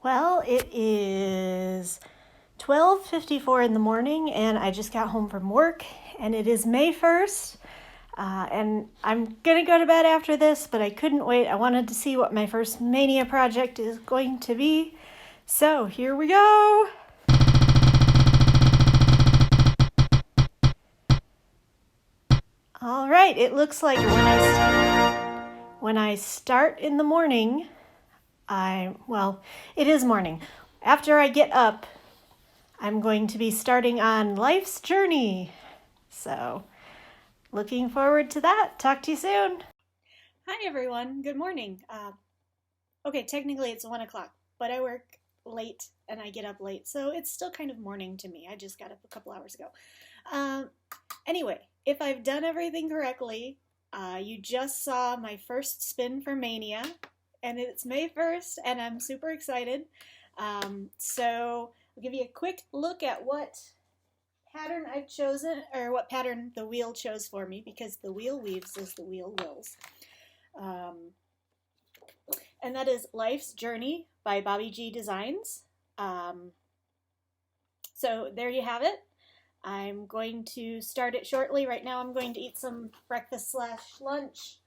Well, it is 12:54 in the morning and I just got home from work and it is May 1st. And I'm gonna go to bed after this, but I couldn't wait. I wanted to see what my first Mania project is going to be. So here we go. All right, it looks like when I start in the morning, it is morning. After I get up, I'm going to be starting on life's journey. So, looking forward to that. Talk to you soon. Hi, everyone. Good morning. Okay, technically it's 1 o'clock, but I work late and I get up late, so it's still kind of morning to me. I just got up a couple hours ago. Anyway, if I've done everything correctly, you just saw my first spin for Maynia, and it's May 1st, and I'm super excited. So I'll give you a quick look at what pattern I've chosen, or what pattern the wheel chose for me, because the wheel weaves as the wheel wills. And that is Life's Journey by Bobby G Designs. So there you have it. I'm going to start it shortly. Right now I'm going to eat some breakfast / lunch,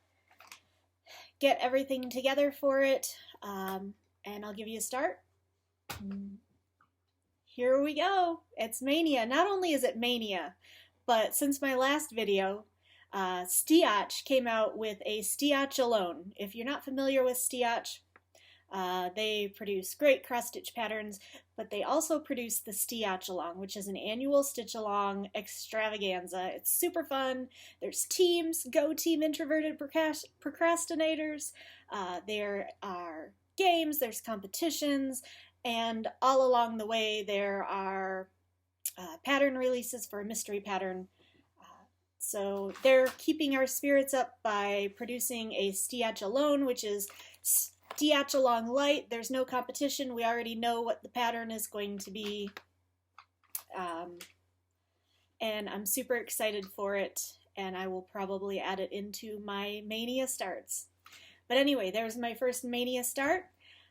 get everything together for it, and I'll give you a start. Here we go. It's Maynia. Not only is it Maynia, but since my last video, Stiach came out with a Stiach Alone. If you're not familiar with Stiach, they produce great cross stitch patterns, but they also produce the Stiach Along, which is an annual stitch along extravaganza. It's super fun. There's teams, Go Team Introverted Procrastinators. There are games, there's competitions, and all along the way there are pattern releases for a mystery pattern. So they're keeping our spirits up by producing a Stiach Alone, which is Stiach Along Light. There's no competition. We already know what the pattern is going to be. And I'm super excited for it, and I will probably add it into my Maynia starts. But anyway, there's my first Maynia start.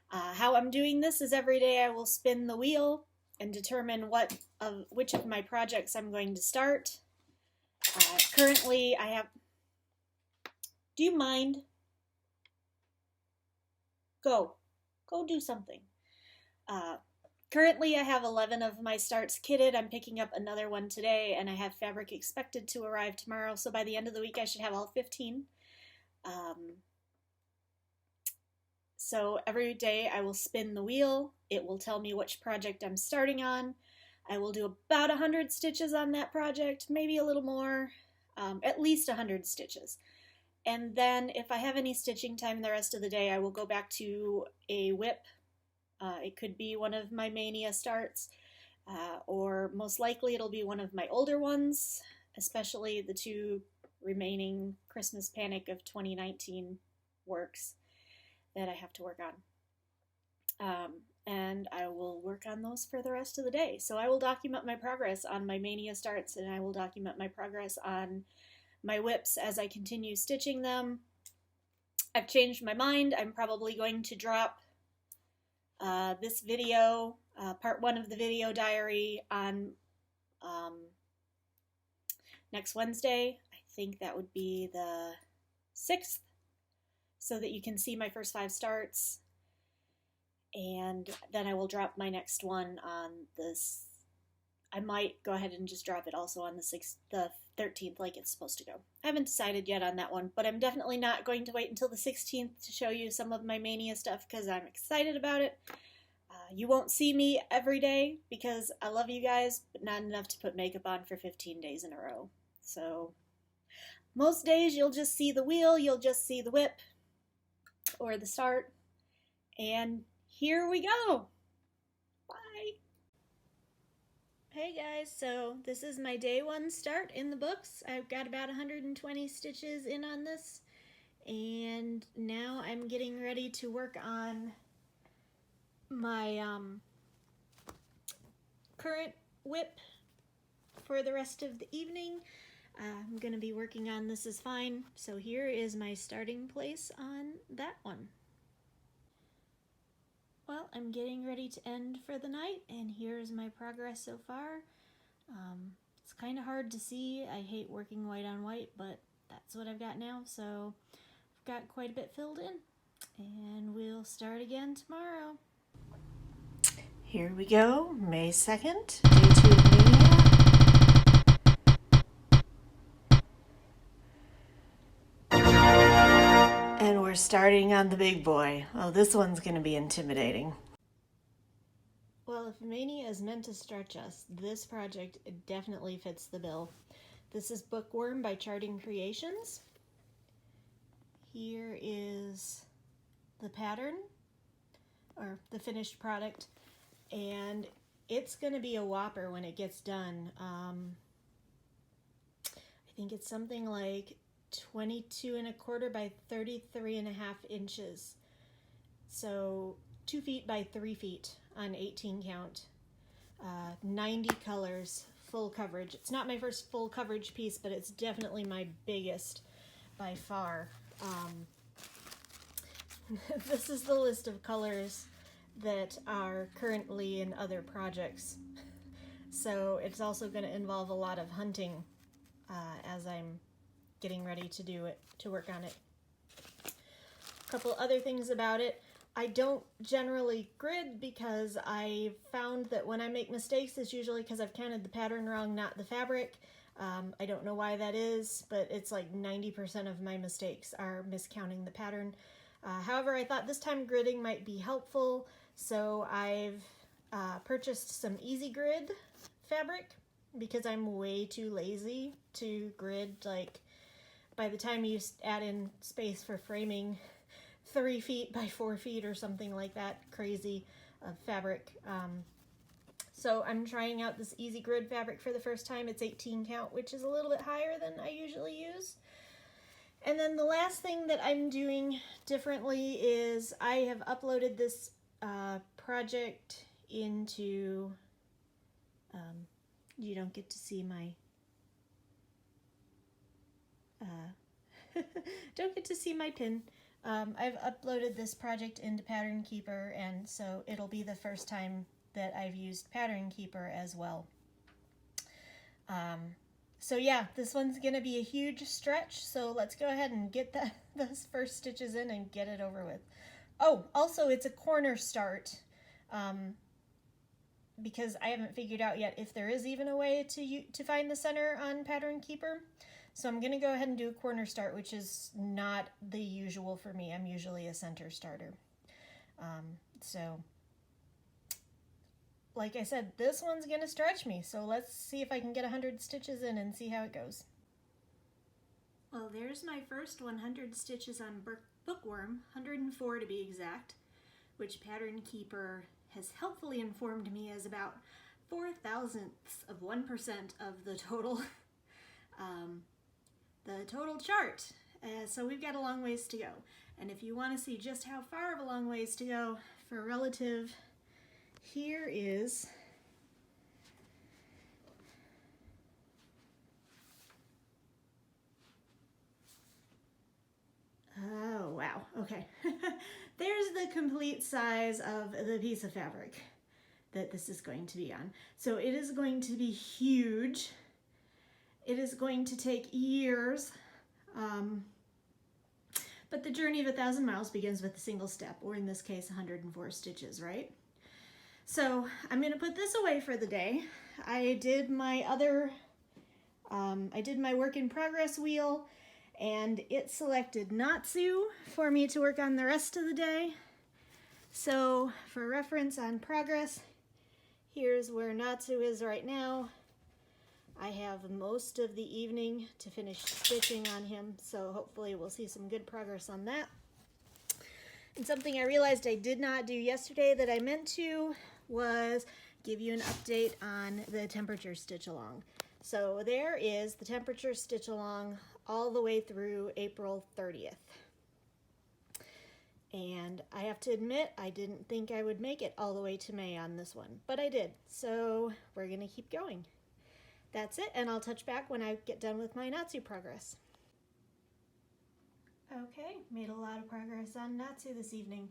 How I'm doing this is every day I will spin the wheel and determine which of my projects I'm going to start. Currently I have... Do you mind? Go do something. Currently I have 11 of my starts kitted. I'm picking up another one today, and I have fabric expected to arrive tomorrow, so by the end of the week I should have all 15. So every day I will spin the wheel. It will tell me which project I'm starting on. I will do about 100 stitches on that project, maybe a little more, at least 100 stitches. And then if I have any stitching time the rest of the day, I will go back to a whip. It could be one of my Maynia starts, or most likely it'll be one of my older ones, especially the 2 remaining Christmas Panic of 2019 works that I have to work on. And I will work on those for the rest of the day. So I will document my progress on my Maynia starts, and I will document my progress on my whips as I continue stitching them. I've changed my mind. I'm probably going to drop this video, part 1 of the video diary, on next Wednesday. I think that would be the 6th, so that you can see my first 5 starts. And then I will drop my next one on this. I might go ahead and just drop it also on the 13th, like it's supposed to go. I haven't decided yet on that one, but I'm definitely not going to wait until the 16th to show you some of my Maynia stuff, because I'm excited about it. You won't see me every day because I love you guys, but not enough to put makeup on for 15 days in a row. So most days you'll just see the wheel, you'll just see the whip or the start, and here we go. Bye. Hey guys, so this is my day 1 start in the books. I've got about 120 stitches in on this, and now I'm getting ready to work on my current whip for the rest of the evening. I'm going to be working on This Is Fine, so here is my starting place on that one. Well, I'm getting ready to end for the night, and here's my progress so far. It's kind of hard to see. I hate working white on white, but that's what I've got now, so I've got quite a bit filled in, and we'll start again tomorrow. Here we go, May 2nd, day 2 of Maynia. And we're starting on the big boy. Oh, this one's going to be intimidating. Well, if Maynia is meant to stretch us, this project definitely fits the bill. This is Bookworm by Charting Creations. Here is the pattern, or the finished product, and it's going to be a whopper when it gets done. I think it's something like 22¼ by 33½ inches. So 2 feet by 3 feet on 18 count. 90 colors, full coverage. It's not my first full coverage piece, but it's definitely my biggest by far. This is the list of colors that are currently in other projects. So it's also going to involve a lot of hunting as I'm getting ready to do it, to work on it. A couple other things about it. I don't generally grid because I found that when I make mistakes, it's usually because I've counted the pattern wrong, not the fabric. I don't know why that is, but it's like 90% of my mistakes are miscounting the pattern. However, I thought this time gridding might be helpful, so I've purchased some Easy Grid fabric because I'm way too lazy to grid. Like, by the time you add in space for framing, 3 feet by 4 feet or something like that crazy of fabric. So I'm trying out this Easy Grid fabric for the first time. It's 18 count, which is a little bit higher than I usually use. And then the last thing that I'm doing differently is I have uploaded this project into, you don't get to see my, don't get to see my pin. I've uploaded this project into Pattern Keeper, and so it'll be the first time that I've used Pattern Keeper as well. So yeah, this one's going to be a huge stretch, so let's go ahead and get those first stitches in and get it over with. Oh, also it's a corner start, because I haven't figured out yet if there is even a way to find the center on Pattern Keeper. So I'm going to go ahead and do a corner start, which is not the usual for me. I'm usually a center starter. So, like I said, this one's going to stretch me. So let's see if I can get 100 stitches in and see how it goes. Well, there's my first 100 stitches on Bookworm, 104 to be exact, which Pattern Keeper has helpfully informed me is about 0.004% of the total chart. So we've got a long ways to go. And if you want to see just how far of a long ways to go for relative, here is oh wow, okay. There's the complete size of the piece of fabric that this is going to be on. So it is going to be huge. It is going to take years, but the journey of 1,000 miles begins with a single step, or in this case, 104 stitches, right? So I'm going to put this away for the day. I did my work in progress wheel, and it selected Natsu for me to work on the rest of the day. So for reference on progress, here's where Natsu is right now. I have most of the evening to finish stitching on him, so hopefully we'll see some good progress on that. And something I realized I did not do yesterday that I meant to was give you an update on the temperature stitch along. So there is the temperature stitch along all the way through April 30th. And I have to admit, I didn't think I would make it all the way to May on this one, but I did. So we're gonna keep going. That's it, and I'll touch back when I get done with my Natsu progress. Okay, made a lot of progress on Natsu this evening.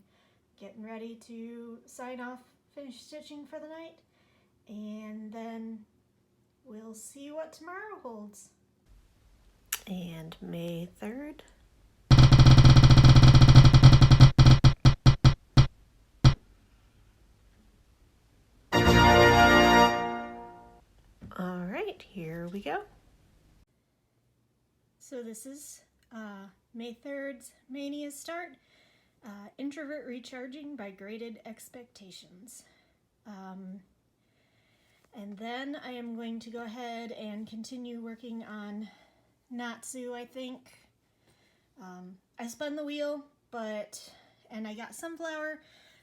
getting ready to sign off, finish stitching for the night, and then we'll see what tomorrow holds. And May 3rd. All right, here we go. So this is May 3rd's Maynia start. Introvert Recharging by Graded Expectations. And then I am going to go ahead and continue working on Natsu, I think. I spun the wheel, and I got Sunflower,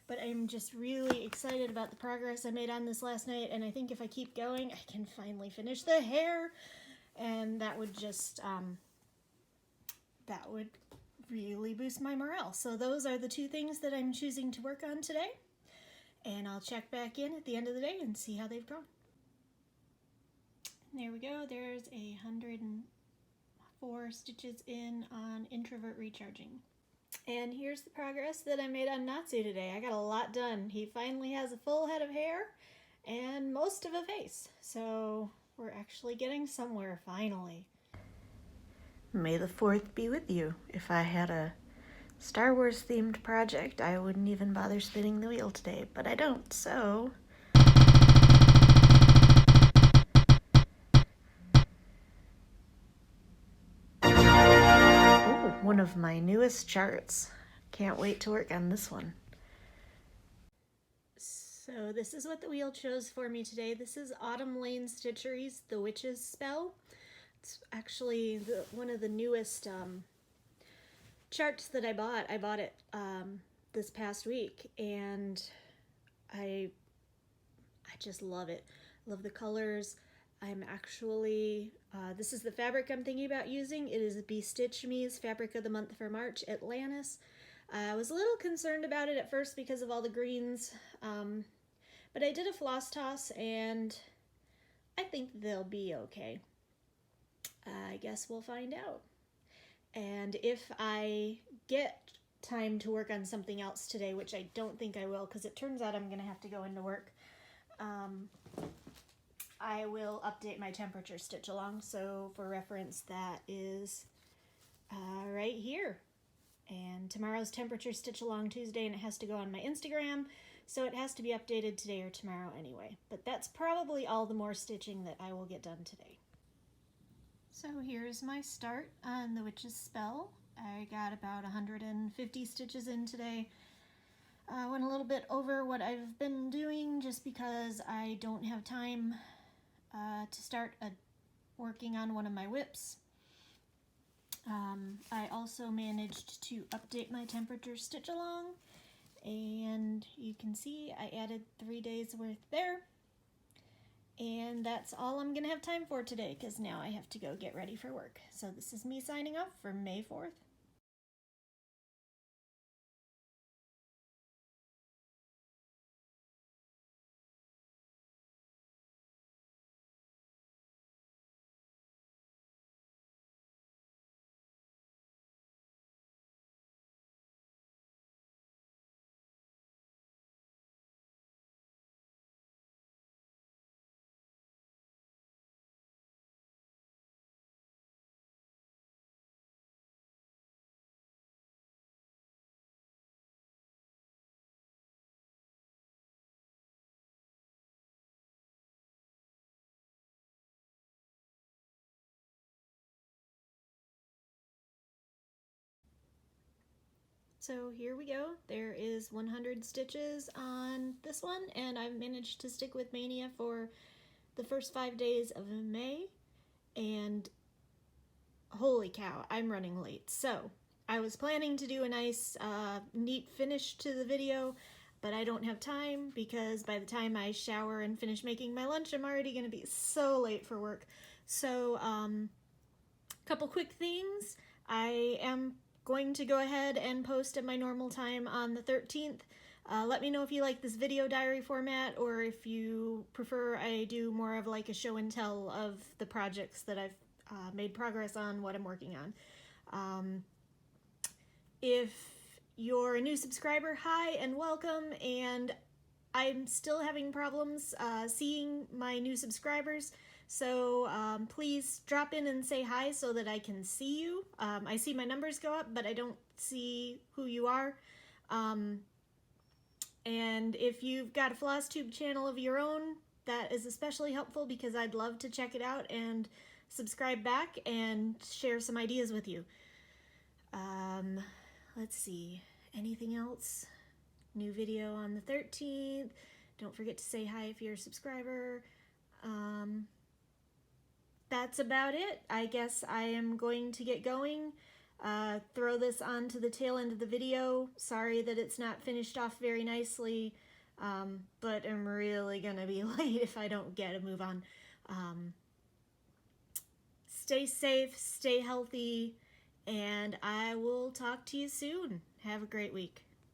but I'm just really excited about the progress I made on this last night, and I think if I keep going, I can finally finish the hair, and that would just, that would really boost my morale. So those are the two things that I'm choosing to work on today, and I'll check back in at the end of the day and see how they've gone. There we go, there's 104 stitches in on Introvert Recharging. And here's the progress that I made on Natsu today. I got a lot done. He finally has a full head of hair and most of a face. So we're actually getting somewhere finally. May the 4th be with you. If I had a Star Wars themed project, I wouldn't even bother spinning the wheel today, but I don't, so... One of my newest charts. Can't wait to work on this one. So this is what the wheel chose for me today. This is Autumn Lane Stitchery's The Witch's Spell. It's actually one of the newest charts that I bought. I bought it this past week, and I just love it. Love the colors. I'm actually, this is the fabric I'm thinking about using. It is Bestitch Me's Fabric of the Month for March, Atlantis. I was a little concerned about it at first because of all the greens, but I did a floss toss and I think they'll be okay. I guess we'll find out. And if I get time to work on something else today, which I don't think I will because it turns out I'm going to have to go into work, I will update my temperature stitch along, so for reference that is right here. And tomorrow's temperature stitch along Tuesday, and it has to go on my Instagram, so it has to be updated today or tomorrow anyway. But that's probably all the more stitching that I will get done today. So here's my start on The Witch's Spell. I got about 150 stitches in today. I went a little bit over what I've been doing just because I don't have time to start working on one of my whips. I also managed to update my temperature stitch along, and you can see I added 3 days worth there. And that's all I'm gonna have time for today because now I have to go get ready for work. So this is me signing off for May 4th. So here we go. There is 100 stitches on this one, and I've managed to stick with Maynia for the first 5 days of May, and holy cow, I'm running late. So I was planning to do a nice neat finish to the video, but I don't have time because by the time I shower and finish making my lunch, I'm already going to be so late for work. So couple quick things. I am going to go ahead and post at my normal time on the 13th. Let me know if you like this video diary format or if you prefer I do more of like a show and tell of the projects that I've made progress on, what I'm working on. If you're a new subscriber, hi and welcome. And I'm still having problems seeing my new subscribers, so please drop in and say hi so that I can see you. I see my numbers go up, but I don't see who you are. And if you've got a Flosstube channel of your own, that is especially helpful because I'd love to check it out and subscribe back and share some ideas with you. Let's see, anything else? New video on the 13th. Don't forget to say hi if you're a subscriber. That's about it. I guess I am going to get going. Throw this onto the tail end of the video. Sorry that it's not finished off very nicely, but I'm really gonna be late if I don't get a move on. Stay safe, stay healthy, and I will talk to you soon. Have a great week.